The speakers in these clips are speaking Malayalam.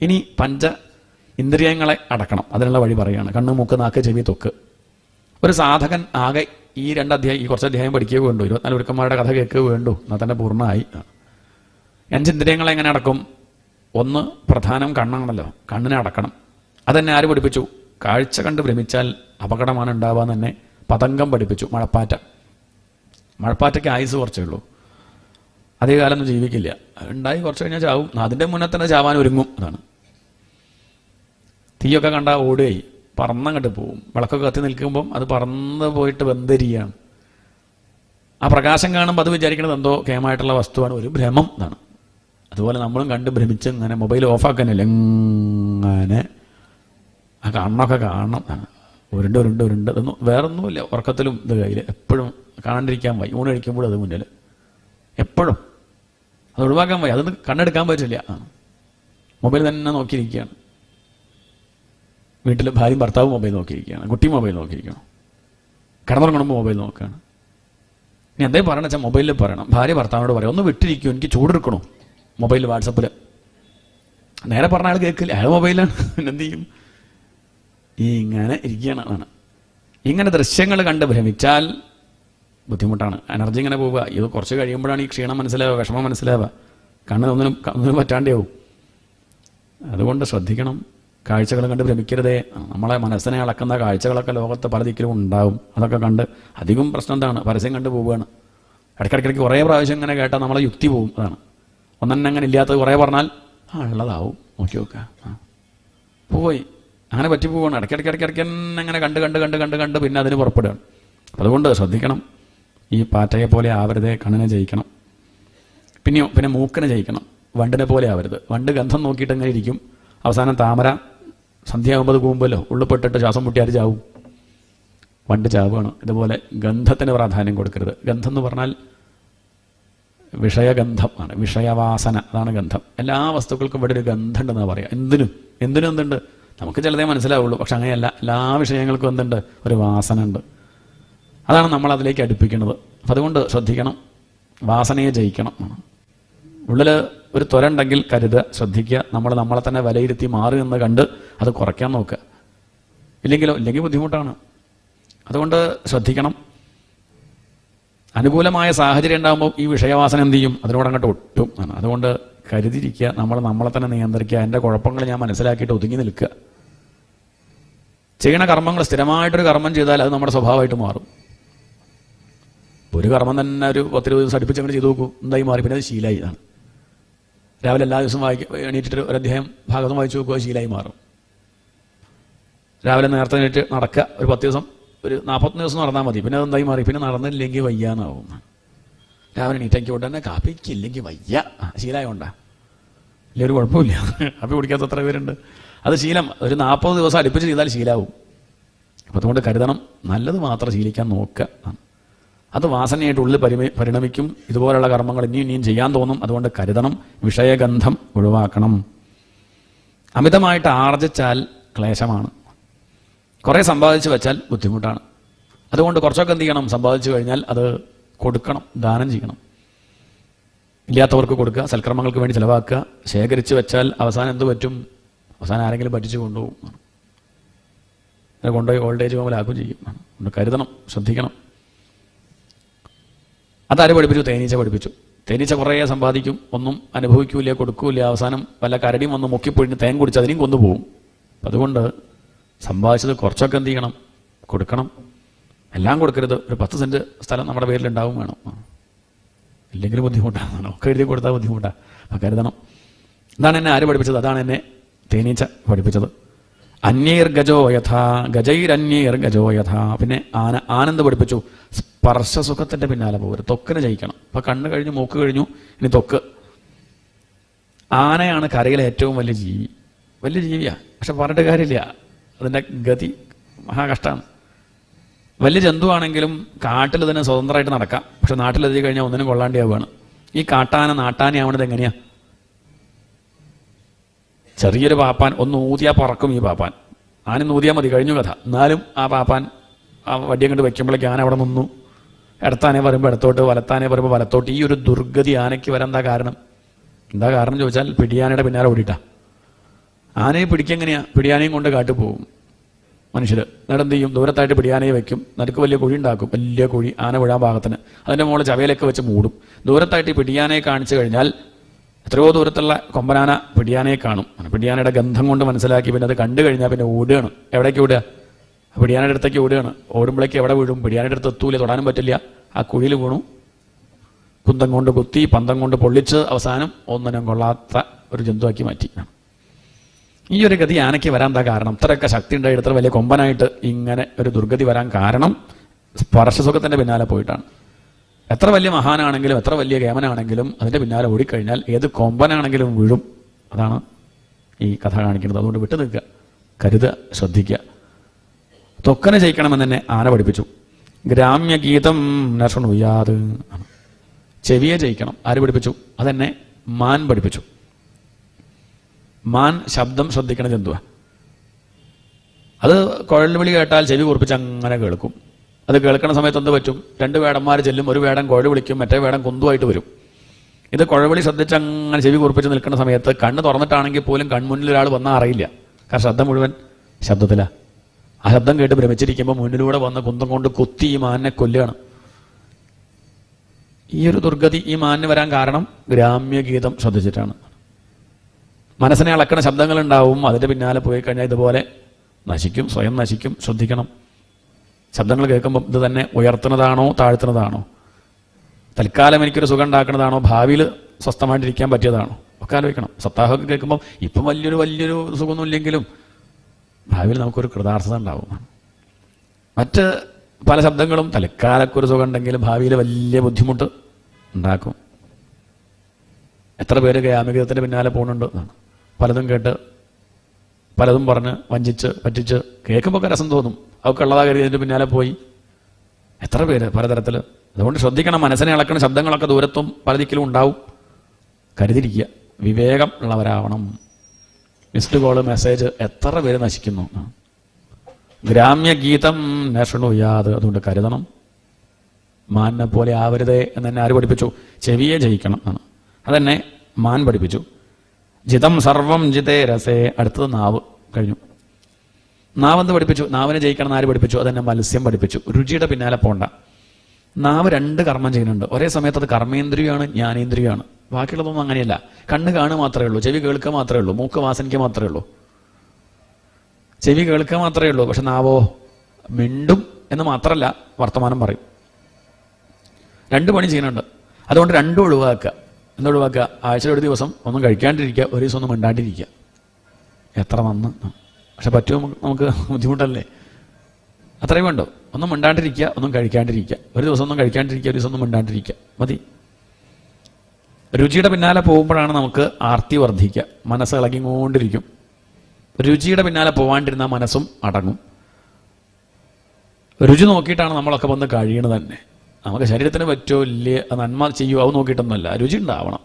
ഇനി ഇന്ദ്രിയങ്ങളെ അടക്കണം. അതിനുള്ള വഴി പറയുകയാണ്. കണ്ണ്, മൂക്ക്, നാക്ക്, ചെവി, ത്വക്ക്. ഒരു സാധകൻ ആകെ ഈ കുറച്ച് അധ്യായം പഠിക്കുക വേണ്ടു, 24 ഗുരുക്കന്മാരുടെ കഥ കേൾക്കുക വേണ്ടു, എന്നാൽ തന്നെ പൂർണ്ണമായി. 5 ഇന്ദ്രിയങ്ങളെ എങ്ങനെ അടക്കും? ഒന്ന് പ്രധാനം കണ്ണാണല്ലോ, കണ്ണിനെ അടക്കണം. അതെന്നെ ആര് പഠിപ്പിച്ചു? കാഴ്ച കണ്ട് ഭ്രമിച്ചാൽ അപകടമാണ് ഉണ്ടാവാൻ തന്നെ പതംഗം പഠിപ്പിച്ചു. മഴപ്പാറ്റയ്ക്ക് ആയുസ് കുറച്ചേ ഉള്ളൂ, അധിക കാലമൊന്നും ജീവിക്കില്ല. ഉണ്ടായി കുറച്ച് കഴിഞ്ഞാൽ ചാവും. അതിൻ്റെ മുന്നേ തന്നെ ചാവാൻ ഒരുങ്ങും. അതാണ്. തീയൊക്കെ കണ്ടാൽ ഓടുകയായി പറന്നങ്ങോട്ട് പോവും. വിളക്കൊക്കെ കത്തി നിൽക്കുമ്പം അത് പറന്ന് പോയിട്ട് വെന്തരിയാണ്. ആ പ്രകാശം കാണുമ്പോൾ അത് വിചാരിക്കുന്നത് എന്തോ കേമായിട്ടുള്ള വസ്തുവാണ്, ഒരു ഭ്രമം. ഇതാണ്. അതുപോലെ നമ്മളും കണ്ട് ഭ്രമിച്ച് ഇങ്ങനെ മൊബൈൽ ഓഫാക്കാനല്ല, ഇങ്ങനെ ആ കണ്ണൊക്കെ കാണണം. ഉരുണ്ട് ഇതൊന്നും വേറൊന്നുമില്ല. ഉറക്കത്തിലും ഇത് കയ്യിൽ എപ്പോഴും കാണാണ്ടിരിക്കാൻ വയ്യ. ഊണ് കഴിക്കുമ്പോഴും അത് മുന്നിൽ എപ്പോഴും അത് ഒഴിവാക്കാൻ വയ്യ. അതൊന്നും കണ്ണെടുക്കാൻ പറ്റില്ല. മൊബൈൽ തന്നെ നോക്കിയിരിക്കുകയാണ്. വീട്ടിൽ ഭാര്യയും ഭർത്താവും മൊബൈൽ നോക്കിയിരിക്കുകയാണ്, കുട്ടിയും മൊബൈൽ നോക്കിയിരിക്കണം, കിടന്നുറങ്ങുമ്പോൾ മൊബൈൽ നോക്കുകയാണ്. ഇനി എന്തേ പറയണം വെച്ചാൽ മൊബൈലിൽ പറയണം. ഭാര്യ ഭർത്താവിനോട് പറയാം, ഒന്ന് വിട്ടിരിക്കും, എനിക്ക് ചൂടെടുക്കണോ മൊബൈൽ വാട്സപ്പിൽ. നേരെ പറഞ്ഞ ആൾ കേൾക്കില്ല, അയാൾ മൊബൈലാണ്. എന്ത് ചെയ്യും? ഇങ്ങനെ ഇരിക്കുകയാണ്. ഇങ്ങനെ ദൃശ്യങ്ങൾ കണ്ട് ഭ്രമിച്ചാൽ ബുദ്ധിമുട്ടാണ്. എനർജി ഇങ്ങനെ പോവുക. ഇത് കുറച്ച് കഴിയുമ്പോഴാണ് ഈ ക്ഷീണം മനസ്സിലാവുക, വിഷമം മനസ്സിലാവുക. ഒന്നിനും പറ്റാണ്ടാവും. അതുകൊണ്ട് ശ്രദ്ധിക്കണം. കാഴ്ചകൾ കണ്ട് ഭ്രമിക്കരുതേ. നമ്മളെ മനസ്സിനെ അളക്കുന്ന കാഴ്ചകളൊക്കെ ലോകത്ത് പല ദിക്കിലും ഉണ്ടാവും. അതൊക്കെ കണ്ട് അധികം പ്രശ്നം എന്താണ്? പരസ്യം കണ്ട് പോവുകയാണ്. ഇടയ്ക്കിടയ്ക്ക് കുറേ പ്രാവശ്യം ഇങ്ങനെ കേട്ടാൽ നമ്മളെ യുക്തി പോവും. അതാണ്. ഒന്നെന്നെ അങ്ങനെ ഇല്ലാത്തത് കുറേ പറഞ്ഞാൽ ഉള്ളതാവും. നോക്കി നോക്കുക, പോയി അങ്ങനെ പറ്റി പോവുകയാണ്. ഇടയ്ക്കിടയ്ക്ക് അങ്ങനെ കണ്ട് പിന്നെ അതിന് പുറപ്പെടുകയാണ്. അതുകൊണ്ട് ശ്രദ്ധിക്കണം. ഈ പാറ്റയെ പോലെ ആവരുതേ. കണ്ണിനെ ജയിക്കണം. പിന്നെ മൂക്കിനെ ജയിക്കണം. വണ്ടിനെ പോലെ ആവരുത്. വണ്ട് ഗന്ധം നോക്കിയിട്ട് അങ്ങനെ ഇരിക്കും. അവസാനം താമര സന്ധ്യയാകുമ്പോൾ പോകുമ്പോഴല്ലോ ഉള്ളിപ്പെട്ടിട്ട് ശ്വാസം മുട്ടിയാൽ ചാവും. വണ്ട് ചാവുകയാണ്. ഇതുപോലെ ഗന്ധത്തിന് പ്രാധാന്യം കൊടുക്കരുത്. ഗന്ധം എന്ന് പറഞ്ഞാൽ വിഷയഗന്ധം ആണ്, വിഷയവാസന. അതാണ് ഗന്ധം. എല്ലാ വസ്തുക്കൾക്കും ഇവിടെ ഒരു ഗന്ധം ഉണ്ടെന്നാണ് പറയുക. എന്തിനും എന്തുണ്ട്? നമുക്ക് ചിലതേ മനസ്സിലാവുള്ളൂ. പക്ഷെ അങ്ങനെയല്ല, എല്ലാ വിഷയങ്ങൾക്കും എന്തുണ്ട്? ഒരു വാസന ഉണ്ട്. അതാണ് നമ്മളതിലേക്ക് അടുപ്പിക്കുന്നത്. അപ്പം അതുകൊണ്ട് ശ്രദ്ധിക്കണം. വാസനയെ ജയിക്കണം. ഉള്ളിൽ ഒരു ത്വര ഉണ്ടെങ്കിൽ കരുതുക, ശ്രദ്ധിക്കുക. നമ്മളെ തന്നെ വിലയിരുത്തി മാറി എന്ന് കണ്ട് അത് കുറയ്ക്കാൻ നോക്കുക. ഇല്ലെങ്കിൽ ബുദ്ധിമുട്ടാണ്. അതുകൊണ്ട് ശ്രദ്ധിക്കണം. അനുകൂലമായ സാഹചര്യം ഉണ്ടാകുമ്പോൾ ഈ വിഷയവാസന എന്ത് ചെയ്യും? അതിനോട് അങ്ങോട്ട് ഒട്ടും. അതുകൊണ്ട് കരുതിയിരിക്കുക. നമ്മളെ തന്നെ നിയന്ത്രിക്കുക. എൻ്റെ കുഴപ്പങ്ങൾ ഞാൻ മനസ്സിലാക്കിയിട്ട് ഒതുങ്ങി നിൽക്കുക. ചെയ്യണ കർമ്മങ്ങൾ സ്ഥിരമായിട്ടൊരു കർമ്മം ചെയ്താൽ അത് നമ്മുടെ സ്വഭാവമായിട്ട് മാറും. ഒരു കർമ്മം തന്നെ ഒരു 10-20 ദിവസം അടുപ്പിച്ച് അങ്ങനെ ചെയ്ത് നോക്കൂ, എന്തായി മാറി. പിന്നെ അത് ശീലമായി. ഇതാണ്. രാവിലെ എല്ലാ ദിവസവും എണീറ്റിട്ട് ഒരു അധ്യായം ഭാഗവതം വായിച്ചു നോക്കുക, ശീലമായി മാറും. രാവിലെ നേരത്തെ എണീറ്റ് നടക്കുക, ഒരു 10 ദിവസം, ഒരു 40 ദിവസം നടന്നാൽ മതി. പിന്നെ അതെന്തായി മാറി. പിന്നെ നടന്നില്ലെങ്കിൽ വയ്യാന്നാവും. രാവിലെ എണീറ്റയ്ക്ക് ഉടനെ കാപ്പിക്കില്ലെങ്കിൽ വയ്യ. ശീലമായോണ്ടാ? ഇല്ല, ഒരു കുഴപ്പമില്ല. കാപ്പി കുടിക്കാത്ത എത്ര പേരുണ്ട്? അത് ശീലം. ഒരു 40 ദിവസം അടുപ്പിച്ച് ചെയ്താൽ ശീലമാവും. അപ്പം അതുകൊണ്ട് കരുതണം. നല്ലത് മാത്രം ശീലിക്കാൻ നോക്കുക. അത് വാസനയായിട്ട് ഉള്ളിൽ പരിണമിക്കും. ഇതുപോലുള്ള കർമ്മങ്ങൾ ഇനിയും ചെയ്യാൻ തോന്നും. അതുകൊണ്ട് കരുതണം. വിഷയഗന്ധം ഒഴിവാക്കണം. അമിതമായിട്ട് ആർജിച്ചാൽ ക്ലേശമാണ്. കുറേ സമ്പാദിച്ചു വെച്ചാൽ ബുദ്ധിമുട്ടാണ്. അതുകൊണ്ട് കുറച്ചൊക്കെ എന്ത് ചെയ്യണം? സമ്പാദിച്ചു കഴിഞ്ഞാൽ അത് കൊടുക്കണം, ദാനം ചെയ്യണം. ഇല്ലാത്തവർക്ക് കൊടുക്കുക, സൽക്കർമ്മങ്ങൾക്ക് വേണ്ടി ചിലവാക്കുക. ശേഖരിച്ച് വെച്ചാൽ അവസാനം എന്ത് പറ്റും? അവസാനം ആരെങ്കിലും പറ്റിച്ച് കൊണ്ടുപോകും. കൊണ്ടുപോയി ഓൾഡ് ഏജ് ഹോമിലാക്കുകയും ചെയ്യും. അതുകൊണ്ട് കരുതണം, ശ്രദ്ധിക്കണം. അതാര് പഠിപ്പിച്ചു? തേനീച്ച പഠിപ്പിച്ചു. തേനീച്ച കുറേ സമ്പാദിക്കും, ഒന്നും അനുഭവിക്കൂല, കൊടുക്കൂല. അവസാനം വല്ല കരടിയും വന്ന് മുക്കിപ്പൊഴിഞ്ഞ് തേൻ കുടിച്ച് അതിനെയും കൊണ്ടുപോകും. അപ്പം അതുകൊണ്ട് സമ്പാദിച്ചത് കുറച്ചൊക്കെ എന്ത് ചെയ്യണം? കൊടുക്കണം. എല്ലാം കൊടുക്കരുത്. ഒരു 10 സെൻറ്റ് സ്ഥലം നമ്മുടെ പേരിലുണ്ടാവും വേണം. ഇല്ലെങ്കിൽ ബുദ്ധിമുട്ടാണ്. ഒക്കെ എഴുതി കൊടുത്താൽ ബുദ്ധിമുട്ടാണ്. അപ്പം കരുതണം. ഇതാണ് എന്നെ ആര് പഠിപ്പിച്ചത്? അതാണ് എന്നെ തേനീച്ച പഠിപ്പിച്ചത്. അന്യർ ഗജോ യഥാ ഗജൈരന്യർ ഗജോ യഥാ. പിന്നെ ആനന്ദ് പഠിപ്പിച്ചു. സ്പർശസുഖത്തിൻ്റെ പിന്നാലെ പോകരുത്. ത്വക്കിന് ജയിക്കണം. അപ്പം കണ്ണ് കഴിഞ്ഞു, മൂക്ക് കഴിഞ്ഞു, ഇനി ത്വക്ക്. ആനയാണ് കരയിലെ ഏറ്റവും വലിയ ജീവി. വലിയ ജീവിയാണ്. പക്ഷെ പറഞ്ഞിട്ട് കാര്യമില്ല, അതിൻ്റെ ഗതി മഹാകഷ്ടമാണ്. വലിയ ജന്തുവാണെങ്കിലും കാട്ടിൽ തന്നെ സ്വതന്ത്രമായിട്ട് നടക്കാം. പക്ഷെ നാട്ടിലെത്തി കഴിഞ്ഞാൽ ഒന്നിനും കൊള്ളാണ്ടിയാവുകയാണ്. ഈ കാട്ടാന നാട്ടാനയാവണത് എങ്ങനെയാണ്? ചെറിയൊരു പാപ്പാൻ ഒന്ന് ഊതിയാൽ പറക്കും. ഈ പാപ്പാൻ ആന ഊതിയാൽ മതി, കഴിഞ്ഞു കഥ. എന്നാലും ആ പാപ്പാൻ ആ വടിയം കൊണ്ട് വയ്ക്കുമ്പോഴേക്ക് ആന അവിടെ നിന്നു. ഇടത്താനെ പറയുമ്പോൾ ഇടത്തോട്ട്, വലത്താനെ പറയുമ്പോൾ വലത്തോട്ട്. ഈ ഒരു ദുർഗതി ആനയ്ക്ക് വരാൻ എന്താ കാരണം? എന്താ കാരണം ചോദിച്ചാൽ പിടിയാനയുടെ പിന്നാലെ ഓടിയിട്ടാ. ആനയെ പിടിക്കെങ്ങനെയാ? പിടിയാനയും കൊണ്ട് കാട്ടു പോകും മനുഷ്യർ. എന്നിട്ട് എന്ത് ചെയ്യും? ദൂരത്തായിട്ട് പിടിയാനയെ വെക്കും, നടുക്ക് വലിയ കുഴി ഉണ്ടാക്കും, വലിയ കുഴി, ആന വീഴാൻ പാകത്തിന്. അതിൻ്റെ മുകളിൽ ചവയിലൊക്കെ വെച്ച് മൂടും. ദൂരത്തായിട്ട് ഈ പിടിയാനയെ കാണിച്ചു കഴിഞ്ഞാൽ എത്രയോ ദൂരത്തുള്ള കൊമ്പനാന പിടിയാനയെ കാണും. പിടിയാനയുടെ ഗന്ധം കൊണ്ട് മനസ്സിലാക്കി പിന്നെ അത് കണ്ടു കഴിഞ്ഞാൽ പിന്നെ ഓടുകയാണ്. എവിടേക്ക് ഓടുക? പിടിയാനയുടെ അടുത്തേക്ക് ഓടുകയാണ്. ഓടുമ്പോഴേക്ക് എവിടെ വീഴും? പിടിയാനയുടെ അടുത്ത് എത്തൂല, തൊടാനും പറ്റില്ല. ആ കുഴിയിൽ വീണു. കുന്തം കൊണ്ട് കുത്തി, പന്തം കൊണ്ട് പൊള്ളിച്ച് അവസാനം ഒന്നിനും കൊള്ളാത്ത ഒരു ജന്തുവാക്കി മാറ്റി. ഈ ഒരു ഗതി ആനയ്ക്ക് വരാൻ എന്താ കാരണം? ഇത്രയൊക്കെ ശക്തി ഉണ്ടായിട്ട് ഇത്ര വലിയ കൊമ്പനായിട്ട് ഇങ്ങനെ ഒരു ദുർഗതി വരാൻ കാരണം സ്പർശസുഖത്തിൻ്റെ പിന്നാലെ പോയിട്ടാണ്. എത്ര വലിയ മഹാനാണെങ്കിലും എത്ര വലിയ കേമനാണെങ്കിലും അതിൻ്റെ പിന്നാലെ ഓടിക്കഴിഞ്ഞാൽ ഏത് കൊമ്പനാണെങ്കിലും വീഴും. അതാണ് ഈ കഥ കാണിക്കുന്നത്. അതുകൊണ്ട് വിട്ടു നിൽക്കുക, കരുതുക, ശ്രദ്ധിക്കുക. ത്വക്കനെ ജയിക്കണമെന്ന് തന്നെ ആന പഠിപ്പിച്ചു. ഗ്രാമ്യഗീതം നഷണുയാത്, ചെവിയെ ജയിക്കണം. ആര് പഠിപ്പിച്ചു? അതെന്നെ മാൻ പഠിപ്പിച്ചു. മാൻ ശബ്ദം ശ്രദ്ധിക്കണ ജന്തുവാ. അത് കുഴൽ വിളി കേട്ടാൽ ചെവി കുറിപ്പിച്ച് അങ്ങനെ കേൾക്കും. അത് കേൾക്കണ സമയത്ത് എന്ത് പറ്റും? രണ്ട് വേടന്മാർ ചെല്ലും, ഒരു വേടൻ കുഴൽ വിളിക്കും, മറ്റേ വേടൻ കുന്തുമായിട്ട് വരും. ഇത് കുഴവിളി ശ്രദ്ധിച്ച് അങ്ങനെ ചെവി കുറിപ്പിച്ച് നിൽക്കുന്ന സമയത്ത് കണ്ണ് തുറന്നിട്ടാണെങ്കിൽ പോലും കൺമുന്നിൽ ഒരാൾ വന്നാൽ അറിയില്ല. കാരണം ശബ്ദം മുഴുവൻ ശബ്ദത്തിലാണ്. ആ ശബ്ദം കേട്ട് ഭ്രമിച്ചിരിക്കുമ്പോൾ മുന്നിലൂടെ വന്ന് കുന്തം കൊണ്ട് കുത്തി ഈ മാനിനെ കൊല്ലുകയാണ്. ഈ ഒരു ദുർഗതി ഈ മാനിന് വരാൻ കാരണം ഗ്രാമ്യഗീതം ശ്രദ്ധിച്ചിട്ടാണ്. മനസ്സിനെ അളക്കണ ശബ്ദങ്ങളുണ്ടാവും, അതിൻ്റെ പിന്നാലെ പോയി കഴിഞ്ഞാൽ ഇതുപോലെ നശിക്കും, സ്വയം നശിക്കും. ശ്രദ്ധിക്കണം. ശബ്ദങ്ങൾ കേൾക്കുമ്പോൾ ഇത് തന്നെ ഉയർത്തുന്നതാണോ താഴ്ത്തുന്നതാണോ, തൽക്കാലം എനിക്കൊരു സുഖം ഉണ്ടാക്കുന്നതാണോ, ഭാവിയിൽ സ്വസ്ഥമായിട്ടിരിക്കാൻ പറ്റിയതാണോ ഒക്കെ ആലോചിക്കണം. സപ്താഹമൊക്കെ കേൾക്കുമ്പോൾ ഇപ്പം വലിയൊരു സുഖമൊന്നുമില്ലെങ്കിലും ഭാവിയിൽ നമുക്കൊരു കൃതാർത്ഥത ഉണ്ടാവും. മറ്റ് പല ശബ്ദങ്ങളും തൽക്കാലൊക്കെ ഒരു സുഖം ഉണ്ടെങ്കിലും ഭാവിയിൽ വലിയ ബുദ്ധിമുട്ട് ഉണ്ടാക്കും. എത്ര പേര് ഗ്രാമ്യഗീതത്തിൻ്റെ പിന്നാലെ പോകുന്നുണ്ട് എന്നാണ്. പലതും കേട്ട് പലതും പറഞ്ഞ് വഞ്ചിച്ച് പറ്റിച്ച് കേൾക്കുമ്പോൾ ഒക്കെ രസം തോന്നും. അവർക്ക് ഉള്ളതാ കരുതി അതിൻ്റെ പിന്നാലെ പോയി എത്ര പേര് പലതരത്തിൽ. അതുകൊണ്ട് ശ്രദ്ധിക്കണം. മനസ്സിനെ ഇളക്കുന്ന ശബ്ദങ്ങളൊക്കെ ദൂരത്തും പല ദിക്കിലും ഉണ്ടാവും. കരുതിരിക്കുക, വിവേകം ഉള്ളവരാവണം. മിസ്ഡ് കോള്, മെസ്സേജ് എത്ര പേര് നശിക്കുന്നു. ഗ്രാമ്യഗീതം നഷണുയാത്, അതുകൊണ്ട് കരുതണം. മാനിനെ പോലെ ആവരുതേ എന്ന് തന്നെ ആര് പഠിപ്പിച്ചു? ചെവിയെ ജയിക്കണം എന്നാണ്. അതെന്നെ മാൻ പഠിപ്പിച്ചു. ജിതം സർവം ജിതേ രസേ. അടുത്തത് നാവ് കഴിഞ്ഞു. നാവെന്ത് പഠിപ്പിച്ചു? നാവിനെ ജയിക്കണം എന്ന് ആര് പഠിപ്പിച്ചു? അതെന്നെ മത്സ്യം പഠിപ്പിച്ചു. രുചിയുടെ പിന്നാലെ പോണ്ട. നാവ് രണ്ട് കർമ്മം ചെയ്യുന്നുണ്ട് ഒരേ സമയത്ത്. അത് കർമ്മേന്ദ്രിയമാണ്, ജ്ഞാനേന്ദ്രിയമാണ്. ബാക്കിയുള്ളതൊന്നും അങ്ങനെയല്ല. കണ്ണ് കാണുക മാത്രമേ ഉള്ളൂ, ചെവി കേൾക്കുക മാത്രമേ ഉള്ളൂ, മൂക്ക് വാസനിക്കുക മാത്രമേ ഉള്ളൂ. ചെവി കേൾക്കുക മാത്രമേ ഉള്ളൂ, പക്ഷെ നാവോ മിണ്ടും എന്ന് മാത്രമല്ല വർത്തമാനം പറയും. രണ്ട് പണി ചെയ്യുന്നുണ്ട്. അതുകൊണ്ട് രണ്ടും ഒഴിവാക്കുക. എന്തൊഴിവാക്കുക? ആഴ്ചയിൽ ഒരു ദിവസം ഒന്നും കഴിക്കാണ്ടിരിക്കുക, ഒരു ദിവസം ഒന്നും മിണ്ടാണ്ടിരിക്കുക. എത്ര നന്ന്. പക്ഷെ പറ്റുമോ? നമുക്ക് ബുദ്ധിമുട്ടല്ലേ? അത്രയും വേണ്ടോ? ഒന്നും മിണ്ടാണ്ടിരിക്കുക, ഒന്നും കഴിക്കാണ്ടിരിക്കുക. ഒരു ദിവസം ഒന്നും കഴിക്കാണ്ടിരിക്കുക, ഒരു ദിവസം ഒന്നും മിണ്ടാണ്ടിരിക്കുക മതി. രുചിയുടെ പിന്നാലെ പോകുമ്പോഴാണ് നമുക്ക് ആർത്തി വർദ്ധിക്കുക. മനസ്സ് ഇളകിക്കൊണ്ടിരിക്കും. രുചിയുടെ പിന്നാലെ പോവാണ്ടിരുന്ന മനസ്സും അടങ്ങും. രുചി നോക്കിയിട്ടാണ് നമ്മളൊക്കെ വന്ന് കഴിയണത് തന്നെ. നമുക്ക് ശരീരത്തിന് പറ്റുമോ ഇല്ലേ, നന്മ ചെയ്യുമോ അത് നോക്കിയിട്ടൊന്നുമല്ല. രുചി ഉണ്ടാവണം.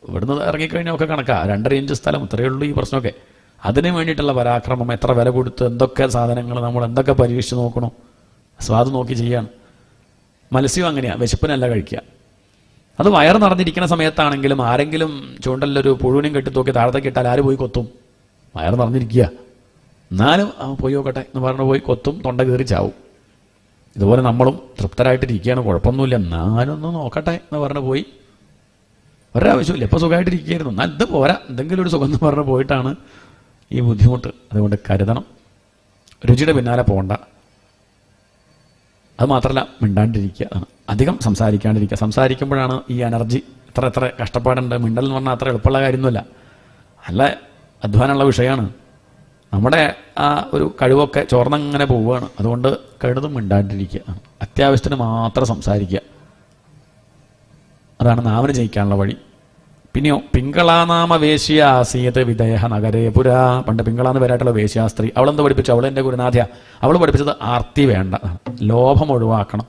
ഇവിടുന്ന് ഇറങ്ങിക്കഴിഞ്ഞാൽ ഒക്കെ കണക്കാ. 2.5 ഇഞ്ച് സ്ഥലം, ഇത്രയേ ഉള്ളൂ ഈ പ്രശ്നമൊക്കെ. അതിന് വേണ്ടിയിട്ടുള്ള പരാക്രമം, എത്ര വില കൊടുത്ത് എന്തൊക്കെ സാധനങ്ങൾ നമ്മൾ എന്തൊക്കെ പരീക്ഷിച്ച് നോക്കണോ, സ്വാദ് നോക്കി ചെയ്യാണ്. മത്സ്യം അങ്ങനെയാണ്, വിശപ്പിനല്ല കഴിക്കുക. അത് വയറ് നിറഞ്ഞിരിക്കുന്ന സമയത്താണെങ്കിലും ആരെങ്കിലും ചൂണ്ടല്ലൊരു പുഴുവിനും കെട്ടി തൂക്കി താഴത്തേക്ക് ഇട്ടാൽ ആര് പോയി കൊത്തും? വയറ് നിറഞ്ഞിരിക്കുക. എന്നാലും പോയി നോക്കട്ടെ എന്ന് പറഞ്ഞു പോയി കൊത്തും, തൊണ്ട കയറി ചാവും. ഇതുപോലെ നമ്മളും തൃപ്തരായിട്ടിരിക്കുകയാണ്, കുഴപ്പമൊന്നുമില്ല, എന്നാലും ഒന്ന് നോക്കട്ടെ എന്ന് പറഞ്ഞു പോയി. ഒരാവശ്യമില്ല, ഇപ്പോൾ സുഖമായിട്ടിരിക്കുകയായിരുന്നു, എന്നാൽ ഇത് പോരാ, എന്തെങ്കിലും ഒരു സുഖം എന്ന് പറഞ്ഞു പോയിട്ടാണ് ഈ ബുദ്ധിമുട്ട്. അതുകൊണ്ട് കരുതണം. രുചിയുടെ പിന്നാലെ പോകണ്ട. അത് മാത്രമല്ല മിണ്ടാണ്ടിരിക്കുക, അധികം സംസാരിക്കാണ്ടിരിക്കുക. സംസാരിക്കുമ്പോഴാണ് ഈ എനർജി. എത്ര കഷ്ടപ്പാടുണ്ട്. മിണ്ടൽ എന്ന് പറഞ്ഞാൽ അത്ര എളുപ്പമുള്ള കാര്യമൊന്നുമല്ല, നല്ല അധ്വാനമുള്ള വിഷയമാണ്. നമ്മുടെ ആ ഒരു കഴിവൊക്കെ ചോർന്നങ്ങനെ പോവുകയാണ്. അതുകൊണ്ട് കഴിവതും മിണ്ടാണ്ടിരിക്കുക, അത്യാവശ്യത്തിന് മാത്രം സംസാരിക്കുക. അതാണ് നാവിന് ജയിക്കാനുള്ള വഴി. പിന്നെയോ പിങ്കളാനാമ വേശ്യ ആസീത് വിദേഹ നഗരേ പുരാ. പണ്ട് പിങ്കളാന്ന് പേരായിട്ടുള്ള വേശ്യാസ്ത്രീ. അവളെന്ത് പഠിപ്പിച്ചു? അവൾ എൻ്റെ ഗുരുനാഥ്യ. അവൾ പഠിപ്പിച്ചത് ആർത്തി വേണ്ട, ലോഭം ഒഴിവാക്കണം.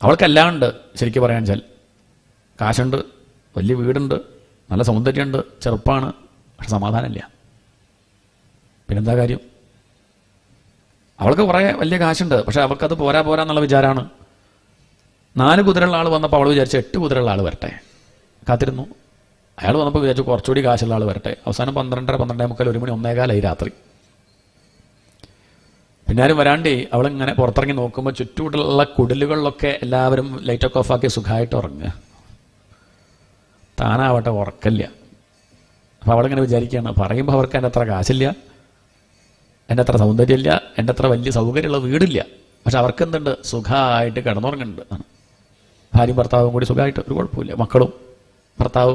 അവൾക്കെല്ലാം ഉണ്ട്. ശരിക്കും പറയാൻ വെച്ചാൽ കാശുണ്ട്, വലിയ വീടുണ്ട്, നല്ല സൗന്ദര്യമുണ്ട്, ചെറുപ്പമാണ്, പക്ഷെ സമാധാനമില്ല. പിന്നെന്താ കാര്യം? അവൾക്ക് കുറേ വലിയ കാശുണ്ട്, പക്ഷെ അവൾക്കത് പോരാ എന്നുള്ള വിചാരമാണ്. 4 കുതിരയുള്ള ആൾ വന്നപ്പോൾ അവൾ വിചാരിച്ചു 8 കുതിരയുള്ള ആൾ വരട്ടെ. കാത്തിരുന്നു. അയാൾ വന്നപ്പോൾ വിചാരിച്ചു കുറച്ചുകൂടി കാശുള്ള ആൾ വരട്ടെ. അവസാനം 12:30, 12:45, 1 മണി, 1:15 രാത്രി. പിന്നെ ആരും വരാണ്ടേ അവളിങ്ങനെ പുറത്തിറങ്ങി നോക്കുമ്പോൾ ചുറ്റുമുള്ള കുടിലുകളിലൊക്കെ എല്ലാവരും ലൈറ്റൊക്കെ ഓഫാക്കി സുഖമായിട്ട് ഉറങ്ങുക. താനാവട്ടെ ഉറക്കല്ല. അപ്പോൾ അവളിങ്ങനെ വിചാരിക്കുകയാണ്, പറയുമ്പോൾ അവർക്ക് എൻ്റെ അത്ര കാശില്ല, എൻ്റെ അത്ര സൗന്ദര്യമില്ല, എൻ്റെ അത്ര വലിയ സൗകര്യമുള്ള വീടില്ല, പക്ഷെ അവർക്ക് എന്തുണ്ട്, സുഖമായിട്ട് കിടന്നുറങ്ങുന്നുണ്ട്. ഭാര്യയും ഭർത്താവും കൂടി സുഖമായിട്ട്, ഒരു കുഴപ്പമില്ല. മക്കളും ഭർത്താവ്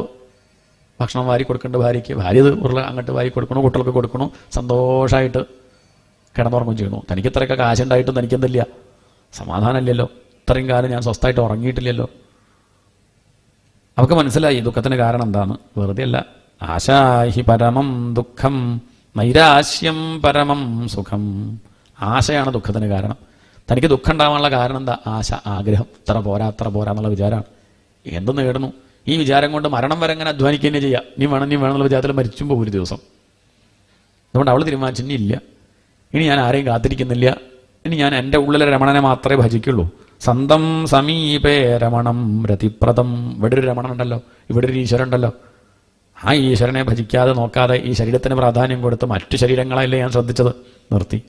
ഭക്ഷണം വാരി കൊടുക്കേണ്ട ഭാര്യയ്ക്ക്, ഭാര്യ ഇത് ഉരുള അങ്ങോട്ട് വാരി കൊടുക്കണു, കുട്ടികൾക്ക് കൊടുക്കണു, സന്തോഷമായിട്ട് കിടന്നുറങ്ങും ചെയ്യുന്നു. തനിക്ക് ഇത്രയൊക്കെ കാശുണ്ടായിട്ടും തനിക്കെന്തില്ല, സമാധാനമില്ലല്ലോ, ഇത്രയും കാലം ഞാൻ സ്വസ്ഥമായിട്ട് ഉറങ്ങിയിട്ടില്ലല്ലോ. അവർക്ക് മനസ്സിലായി ദുഃഖത്തിന് കാരണം എന്താണ്, വെറുതെ അല്ല. ആശാഹി പരമം ദുഃഖം നൈരാശ്യം പരമം സുഖം. ആശയാണ് ദുഃഖത്തിന് കാരണം. തനിക്ക് ദുഃഖം ഉണ്ടാവാനുള്ള കാരണം എന്താ, ആശ, ആഗ്രഹം. ഇത്ര പോരാ അത്ര പോരാ എന്നുള്ള വിചാരമാണ്. എന്ത് നേടുന്നു, ഈ വിചാരം കൊണ്ട് മരണം വരെ അങ്ങനെ അധ്വാനിക്കുക തന്നെ ചെയ്യുക. നീ വേണം എന്നുള്ള വിചാരത്തിൽ മരിച്ചുമ്പോൾ ഒരു ദിവസം. അതുകൊണ്ട് അവൾ തീരുമാനിച്ചു, ഇനി ഇല്ല, ഇനി ഞാൻ ആരെയും കാത്തിരിക്കുന്നില്ല, ഇനി ഞാൻ എൻ്റെ ഉള്ളിലെ രമണനെ മാത്രമേ ഭജിക്കുള്ളൂ. സന്തം സമീപേ രമണം രതിപ്രദം. ഇവിടെ ഒരു രമണൻ ഉണ്ടല്ലോ, ഇവിടെ ഒരു ഈശ്വരൻ ഉണ്ടല്ലോ, ആ ഈശ്വരനെ ഭജിക്കാതെ നോക്കാതെ ഈ ശരീരത്തിന് പ്രാധാന്യം കൊടുത്ത് മറ്റു ശരീരങ്ങളല്ലേ ഞാൻ ശ്രദ്ധിച്ചത്, നിർത്തി.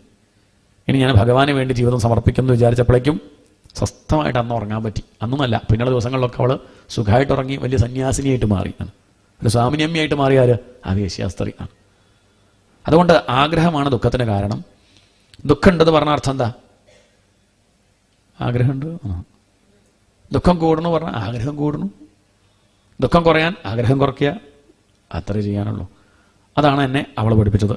ഇനി ഞാൻ ഭഗവാന് വേണ്ടി ജീവിതം സമർപ്പിക്കുന്നു വിചാരിച്ചപ്പോഴേക്കും സ്വസ്ഥമായിട്ട് അന്ന് ഉറങ്ങാൻ പറ്റി. അന്നൊന്നല്ല, പിന്നെയുള്ള ദിവസങ്ങളിലൊക്കെ അവൾ സുഖമായിട്ട് ഉറങ്ങി വലിയ സന്യാസിനിയായിട്ട് മാറി, ഒരു സ്വാമിനിയമ്മയായിട്ട് മാറിയാൽ ആ വേശ്യാസ്ത്രീ ആണ്. അതുകൊണ്ട് ആഗ്രഹമാണ് ദുഃഖത്തിന് കാരണം. ദുഃഖമുണ്ടെന്ന് പറഞ്ഞ അർത്ഥം എന്താ, ആഗ്രഹമുണ്ട്. ദുഃഖം കൂടണു പറഞ്ഞാൽ ആഗ്രഹം കൂടണു. ദുഃഖം കുറയാൻ ആഗ്രഹം കുറയ്ക്കുക, അത്രേ ചെയ്യാനുള്ളൂ. അതാണ് എന്നെ അവൾ പഠിപ്പിച്ചത്.